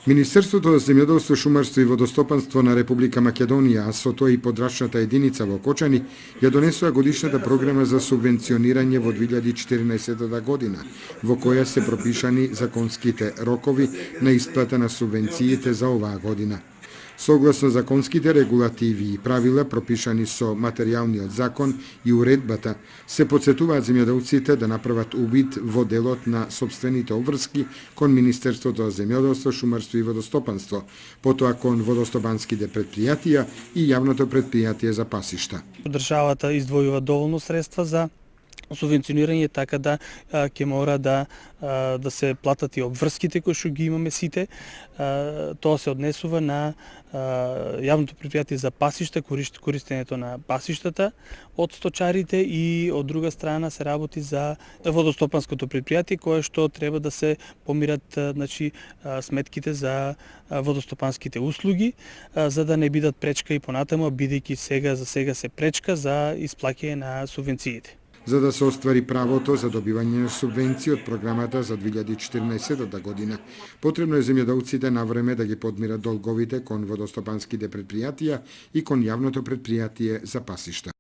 Министерството за земјоделство, шумарство и водостопанство на Република Македонија, а со тоа и подрачната единица во Кочани, ја донесува годишната програма за субвенционирање во 2014 година, во која се пропишани законските рокови на исплата на субвенциите за оваа година. Согласно законските регулативи и правила пропишани со материјалниот закон и уредбата, се потсетуваат земјоделците да направат увид во делот на сопствените обврски кон Министерството за земјоделство, шумарство и водостопанство, потоа кон водостопанските предпријатија и јавното предпријатие за пасишта. Државата издвојува доволно средства за субвенционирање, така да ќе мора да се платат и обврските кои што ги имаме сите. Тоа се однесува на јавното предпријатие за пасишта, користењето на пасиштата од сточарите, и од друга страна се работи за водостопанското предпријатие кое што треба да се помират сметките за водостопанските услуги, за да не бидат пречка и понатаму, бидејќи за сега се пречка за исплаќање на субвенциите. За да се оствари правото за добивање на субвенции од програмата за 2014 година, потребно е земјоделците на време да ги подмират долговите кон водостопанските предпријатија и кон јавното предпријатие за пасишта.